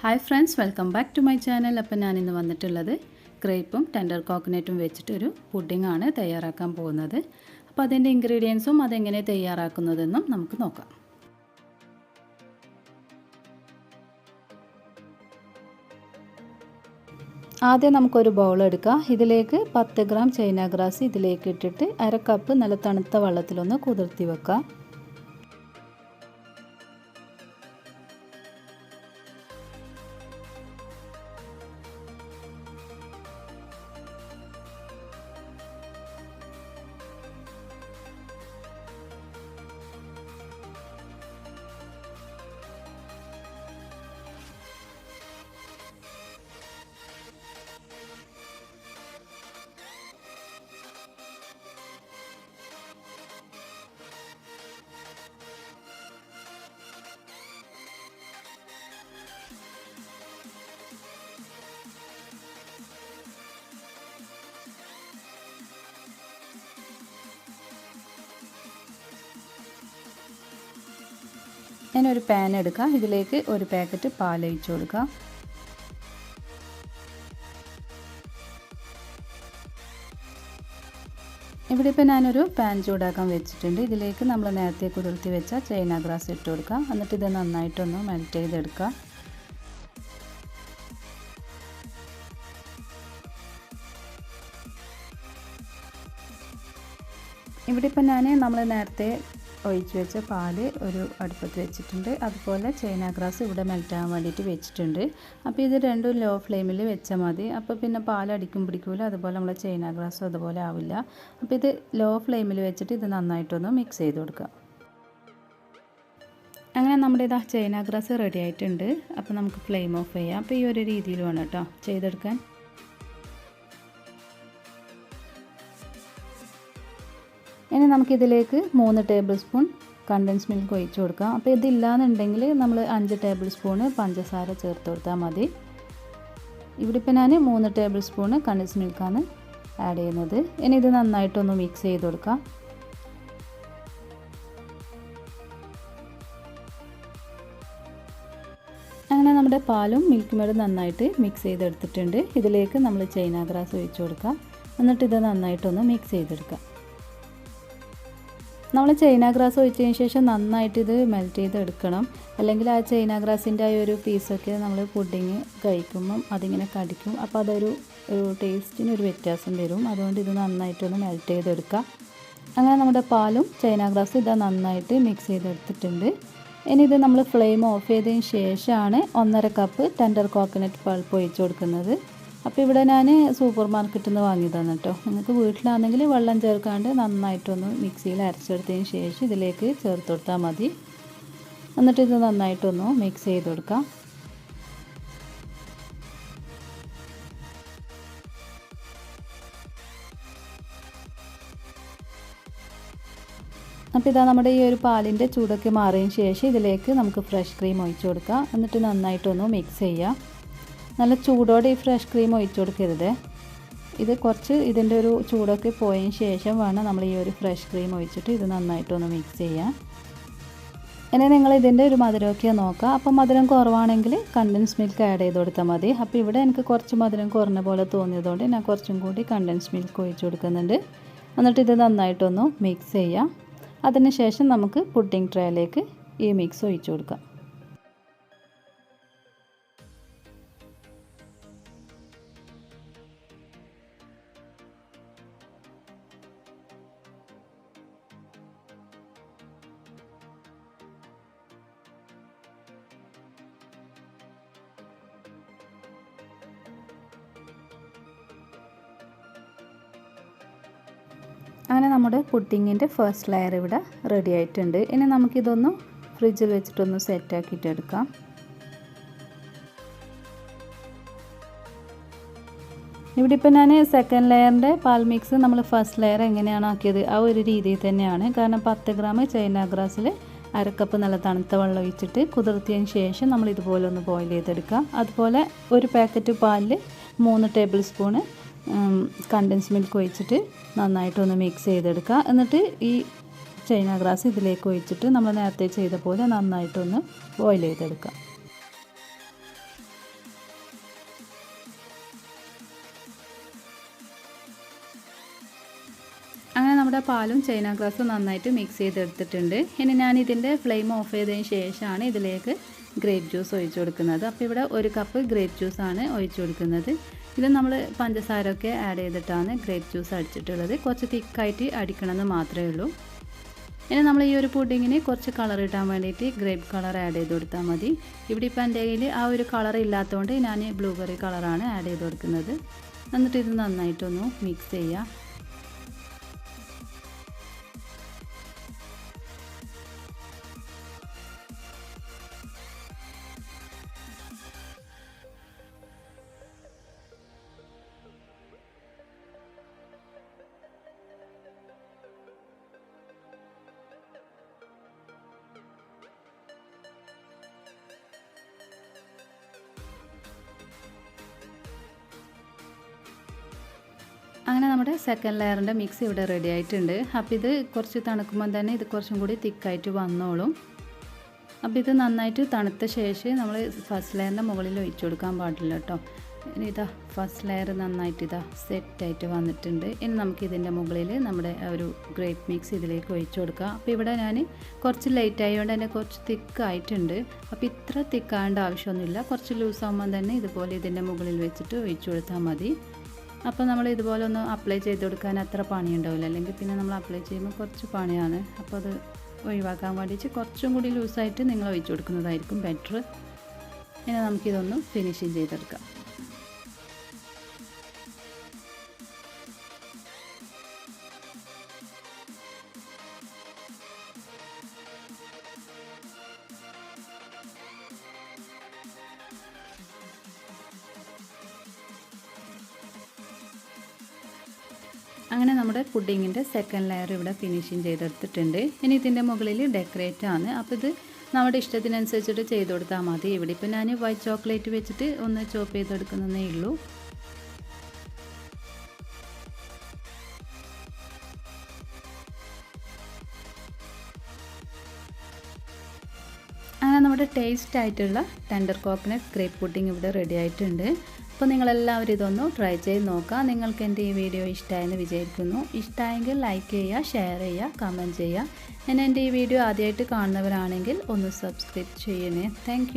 Hi friends, welcome back to my channel. അപ്പോൾ ഞാനിന്ന് വന്നിട്ടുള്ളത് ഗ്രേപ്പും ടെൻഡർ കോക്കനട്ടും വെച്ചിട്ടൊരു പുഡിങ്ങാണ് തയ്യാറാക്കാൻ പോകുന്നത്. അപ്പോൾ അതിൻ്റെ ഇൻഗ്രീഡിയൻസും അതെങ്ങനെ തയ്യാറാക്കുന്നതെന്നും നമുക്ക് നോക്കാം. ആദ്യം നമുക്കൊരു ബൗൾ എടുക്കാം. ഇതിലേക്ക് 10 ഗ്രാം ചൈന ഗ്രാസ് ഇതിലേക്ക് ഇട്ടിട്ട് 1/2 കപ്പ് നല്ല തണുത്ത വെള്ളത്തിലൊന്ന് കുതിർത്തി വെക്കാം. ഞാനൊരു പാൻ എടുക്കാം. ഇതിലേക്ക് ഒരു പാക്കറ്റ് പാൽ ഒഴിച്ചു കൊടുക്കാം. ഇവിടെ ഇപ്പോൾ ഞാനൊരു പാൻ ചൂടാക്കാൻ വെച്ചിട്ടുണ്ട്. ഇതിലേക്ക് നമ്മൾ നേരത്തെ കുതിർത്തി വെച്ച ചൈന ഗ്രാസ് ഇട്ട് കൊടുക്കാം. എന്നിട്ട് ഇത് നന്നായിട്ടൊന്ന് മെൽറ്റ് ചെയ്തെടുക്കാം. ഇവിടെ ഇപ്പോൾ നമ്മൾ നേരത്തെ ഒഴിച്ച് വെച്ച പാല് ഒരു അടുപ്പത്ത് വെച്ചിട്ടുണ്ട്. അതുപോലെ ചൈന ഗ്രാസ് ഇവിടെ മെൽറ്റാകാൻ വേണ്ടിയിട്ട് വെച്ചിട്ടുണ്ട്. അപ്പോൾ ഇത് രണ്ടും ലോ ഫ്ലെയിമിൽ വെച്ചാൽ മതി. അപ്പോൾ പിന്നെ പാലടിക്കും പിടിക്കില്ല, അതുപോലെ നമ്മൾ ചൈന ഗ്രാസും അതുപോലെ ആവില്ല. അപ്പോൾ ഇത് ലോ ഫ്ലെയിമിൽ വെച്ചിട്ട് ഇത് നന്നായിട്ടൊന്ന് മിക്സ് ചെയ്ത് കൊടുക്കുക. അങ്ങനെ നമ്മുടെ ഇതാ ചൈന ഗ്രാസ് റെഡി ആയിട്ടുണ്ട്. അപ്പോൾ നമുക്ക് ഫ്ലെയിം ഓഫ് ചെയ്യാം. അപ്പോൾ ഈ ഒരു രീതിയിൽ വേണം കേട്ടോ ചെയ്തെടുക്കാൻ. ഇനി നമുക്കിതിലേക്ക് 3 ടേബിൾ സ്പൂൺ കണ്ടൻസ് മിൽക്ക് ഒഴിച്ചു കൊടുക്കാം. അപ്പോൾ ഇതില്ലാന്നുണ്ടെങ്കിൽ നമ്മൾ 5 ടേബിൾ സ്പൂണ് പഞ്ചസാര ചേർത്ത് കൊടുത്താൽ മതി. ഇവിടെ ഇപ്പോൾ ഞാൻ 3 ടേബിൾ സ്പൂണ് കണ്ടൻസ് മിൽക്കാണ് ആഡ് ചെയ്യുന്നത്. ഇനി ഇത് നന്നായിട്ടൊന്ന് മിക്സ് ചെയ്ത് കൊടുക്കാം. അങ്ങനെ നമ്മുടെ പാലും മിൽക്ക് മേഡും നന്നായിട്ട് മിക്സ് ചെയ്തെടുത്തിട്ടുണ്ട്. ഇതിലേക്ക് നമ്മൾ ചൈന ഗ്രാസ് ഒഴിച്ചു കൊടുക്കാം. എന്നിട്ട് ഇത് നന്നായിട്ടൊന്ന് മിക്സ് ചെയ്തെടുക്കാം. നമ്മൾ ചൈന ഗ്രാസ് ഒഴിച്ചതിന് ശേഷം നന്നായിട്ട് ഇത് മെൽറ്റ് ചെയ്തെടുക്കണം. അല്ലെങ്കിൽ ആ ചൈന ഗ്രാസിൻ്റെ ആ ഒരു പീസൊക്കെ നമ്മൾ പുഡിങ് കഴിക്കുമ്പം അതിങ്ങനെ കടിക്കും. അപ്പോൾ അതൊരു ടേസ്റ്റിനൊരു വ്യത്യാസം വരും. അതുകൊണ്ട് ഇത് നന്നായിട്ടൊന്ന് മെൽറ്റ് ചെയ്തെടുക്കാം. അങ്ങനെ നമ്മുടെ പാലും ചൈന ഗ്രാസും ഇതാ നന്നായിട്ട് മിക്സ് ചെയ്തെടുത്തിട്ടുണ്ട്. ഇനി ഇത് നമ്മൾ ഫ്ലെയിം ഓഫ് ചെയ്തതിന് ശേഷമാണ് 1/2 കപ്പ് ടെൻഡർ കോക്കനട്ട് പൾപ്പ് ഒഴിച്ച് കൊടുക്കുന്നത്. അപ്പോൾ ഇവിടെ ഞാൻ സൂപ്പർ മാർക്കറ്റിൽ നിന്ന് വാങ്ങിയതാണ് കേട്ടോ. നിങ്ങൾക്ക് വീട്ടിലാണെങ്കിൽ വെള്ളം ചേർക്കാണ്ട് നന്നായിട്ടൊന്ന് മിക്സിയിൽ അരച്ചെടുത്തതിന് ശേഷം ഇതിലേക്ക് ചേർത്ത് കൊടുത്താൽ മതി. എന്നിട്ട് ഇത് നന്നായിട്ടൊന്ന് മിക്സ് ചെയ്ത് കൊടുക്കാം. അപ്പോൾ ഇതാ നമ്മുടെ ഈ ഒരു പാലിൻ്റെ ചൂടൊക്കെ മാറിയതിന് ശേഷം ഇതിലേക്ക് നമുക്ക് ഫ്രഷ് ക്രീം ഒഴിച്ച് കൊടുക്കാം. എന്നിട്ട് നന്നായിട്ടൊന്ന് മിക്സ് ചെയ്യാം. നല്ല ചൂടോടെ ഈ ഫ്രഷ് ക്രീം ഒഴിച്ചു കൊടുക്കരുത്. ഇത് കുറച്ച് ഇതിൻ്റെ ഒരു ചൂടൊക്കെ പോയതിന് ശേഷം വേണം നമ്മൾ ഈ ഒരു ഫ്രഷ് ക്രീം ഒഴിച്ചിട്ട് ഇത് നന്നായിട്ടൊന്ന് മിക്സ് ചെയ്യാം. ഇനി നിങ്ങൾ ഇതിൻ്റെ ഒരു മധുരമൊക്കെ നോക്കുക. അപ്പോൾ മധുരം കുറവാണെങ്കിൽ കണ്ടൻസ് മിൽക്ക് ആഡ് ചെയ്ത് കൊടുത്താൽ മതി. അപ്പോൾ ഇവിടെ എനിക്ക് കുറച്ച് മധുരം കുറഞ്ഞ പോലെ തോന്നിയതുകൊണ്ട് ഞാൻ കുറച്ചും കൂടി കണ്ടൻസ് മിൽക്ക് ഒഴിച്ച് കൊടുക്കുന്നുണ്ട്. എന്നിട്ട് ഇത് നന്നായിട്ടൊന്ന് മിക്സ് ചെയ്യാം. അതിനുശേഷം നമുക്ക് പുഡിംഗ് ട്രേയിലേക്ക് ഈ മിക്സ് ഒഴിച്ചു കൊടുക്കാം. അങ്ങനെ നമ്മുടെ പുഡിങ്ങിൻ്റെ ഫസ്റ്റ് ലെയർ ഇവിടെ റെഡി ആയിട്ടുണ്ട്. ഇനി നമുക്കിതൊന്ന് ഫ്രിഡ്ജിൽ വെച്ചിട്ടൊന്ന് സെറ്റാക്കിയിട്ട് എടുക്കാം. ഇവിടെ ഇപ്പോൾ ഞാൻ സെക്കൻഡ് ലെയറിൻ്റെ പാൽ മിക്സ് നമ്മൾ ഫസ്റ്റ് ലെയർ എങ്ങനെയാണ് ആക്കിയത് ആ ഒരു രീതിയിൽ തന്നെയാണ്. കാരണം 10 ഗ്രാം ചൈന ഗ്രാസിൽ 1/2 കപ്പ് നല്ല തണുത്ത വെള്ളം ഒഴിച്ചിട്ട് കുതിർത്തിയതിന് ശേഷം നമ്മൾ ഇതുപോലെ ഒന്ന് ബോയിൽ ചെയ്തെടുക്കാം. അതുപോലെ ഒരു പാക്കറ്റ് പാലിൽ 3 ടേബിൾ സ്പൂണ് കണ്ടൻസ് മിൽക്ക് ഒഴിച്ചിട്ട് നന്നായിട്ടൊന്ന് മിക്സ് ചെയ്തെടുക്കുക. എന്നിട്ട് ഈ ചൈന ഗ്രാസ് ഇതിലേക്ക് ഒഴിച്ചിട്ട് നമ്മൾ നേരത്തെ ചെയ്ത പോലെ നന്നായിട്ടൊന്ന് ബോയിൽ ചെയ്തെടുക്കാം. നമ്മുടെ പാലും ചൈന ഗ്രാസും നന്നായിട്ട് മിക്സ് ചെയ്തെടുത്തിട്ടുണ്ട്. ഇനി ഞാൻ ഇതിൻ്റെ ഫ്ലെയിം ഓഫ് ചെയ്തതിന് ശേഷമാണ് ഇതിലേക്ക് ഗ്രേപ്പ് ജ്യൂസ് ഒഴിച്ചു കൊടുക്കുന്നത്. അപ്പോൾ ഇവിടെ 1 കപ്പ് ഗ്രേപ്പ് ജ്യൂസാണ് ഒഴിച്ചു കൊടുക്കുന്നത്. ഇത് നമ്മൾ പഞ്ചസാരയൊക്കെ ആഡ് ചെയ്തിട്ടാണ് ഗ്രേപ്പ് ജ്യൂസ് അടിച്ചിട്ടുള്ളത്. കുറച്ച് തിക്കായിട്ട് അടിക്കണമെന്ന് മാത്രമേ ഉള്ളൂ. ഇനി നമ്മൾ ഈ ഒരു പുഡിങ്ങിന് കുറച്ച് കളർ ഇടാൻ വേണ്ടിയിട്ട് ഗ്രേപ്പ് കളർ ആഡ് ചെയ്ത് കൊടുത്താൽ മതി. ഇവിടെ ഇപ്പോൾ എൻ്റെ കയ്യിൽ ആ ഒരു കളർ ഇല്ലാത്തതുകൊണ്ട് ഞാൻ ബ്ലൂബെറി കളറാണ് ആഡ് ചെയ്ത് കൊടുക്കുന്നത്. എന്നിട്ട് ഇത് നന്നായിട്ടൊന്ന് മിക്സ് ചെയ്യുക. അങ്ങനെ നമ്മുടെ സെക്കൻഡ് ലെയറിൻ്റെ മിക്സ് ഇവിടെ റെഡി ആയിട്ടുണ്ട്. അപ്പോൾ ഇത് കുറച്ച് തണുക്കുമ്പോൾ തന്നെ ഇത് കുറച്ചും കൂടി തിക്കായിട്ട് വന്നോളും. അപ്പോൾ ഇത് നന്നായിട്ട് തണുത്ത ശേഷം നമ്മൾ ഫസ്റ്റ് ലെയറിൻ്റെ മുകളിൽ ഒഴിച്ചു കൊടുക്കാൻ പാടില്ല കേട്ടോ. ഇനി ഇതാ ഫസ്റ്റ് ലെയർ നന്നായിട്ട് ഇതാ സെറ്റായിട്ട് വന്നിട്ടുണ്ട്. ഇനി നമുക്ക് ഇതിൻ്റെ മുകളിൽ നമ്മുടെ ഒരു ഗ്രേപ്പ് മിക്സ് ഇതിലേക്ക് ഒഴിച്ചു കൊടുക്കാം. അപ്പോൾ ഇവിടെ ഞാൻ കുറച്ച് ലേറ്റ് ആയതുകൊണ്ട് തന്നെ കുറച്ച് തിക്കായിട്ടുണ്ട്. അപ്പോൾ ഇത്ര തിക്കാവേണ്ട ആവശ്യമൊന്നുമില്ല. കുറച്ച് ലൂസാകുമ്പോൾ തന്നെ ഇതുപോലെ ഇതിൻ്റെ മുകളിൽ വെച്ചിട്ട് ഒഴിച്ചു കൊടുത്താൽ മതി. അപ്പോൾ നമ്മൾ ഇതുപോലെ ഒന്ന് അപ്ലൈ ചെയ്ത് കൊടുക്കാൻ അത്ര പണിയുണ്ടാവില്ല. അല്ലെങ്കിൽ പിന്നെ നമ്മൾ അപ്ലൈ ചെയ്യുമ്പോൾ കുറച്ച് പണിയാണ്. അപ്പോൾ അത് ഒഴിവാക്കാൻ വേണ്ടിയിട്ട് കുറച്ചും കൂടി ലൂസായിട്ട് നിങ്ങൾ ഒഴിച്ചു കൊടുക്കുന്നതായിരിക്കും ബെറ്റർ. ഇനി നമുക്കിതൊന്ന് ഫിനിഷിങ് ചെയ്തെടുക്കാം. അങ്ങനെ നമ്മുടെ പുഡിങ്ങിൻ്റെ സെക്കൻഡ് ലെയർ ഇവിടെ ഫിനിഷിങ് ചെയ്തെടുത്തിട്ടുണ്ട്. ഇനി ഇതിൻ്റെ മുകളിൽ ഡെക്കറേറ്റ് ആണ്. അപ്പോൾ ഇത് നമ്മുടെ ഇഷ്ടത്തിനനുസരിച്ചിട്ട് ചെയ്ത് കൊടുത്താൽ മതി. ഇവിടെ ഇപ്പോൾ ഞാൻ വൈറ്റ് ചോക്ലേറ്റ് വെച്ചിട്ട് ഒന്ന് ചോപ്പ് ചെയ്തെടുക്കുന്നതേ ഉള്ളൂ. അങ്ങനെ നമ്മുടെ ടേസ്റ്റ് ആയിട്ടുള്ള ടെൻഡർ കോക്കനട്ട് ഗ്രേപ്പ് പുഡിംഗ് ഇവിടെ റെഡി ആയിട്ടുണ്ട്. അപ്പോൾ നിങ്ങളെല്ലാവരും ഇതൊന്ന് ട്രൈ ചെയ്ത് നോക്കുക. നിങ്ങൾക്ക് എൻ്റെ ഈ വീഡിയോ ഇഷ്ടമായെന്ന് വിചാരിക്കുന്നു. ഇഷ്ടമായെങ്കിൽ ലൈക്ക് ചെയ്യുക, ഷെയർ ചെയ്യുക, കമൻറ്റ് ചെയ്യുക. എൻ്റെ ഈ വീഡിയോ ആദ്യമായിട്ട് കാണുന്നവരാണെങ്കിൽ ഒന്ന് സബ്സ്ക്രൈബ് ചെയ്യണേ. താങ്ക്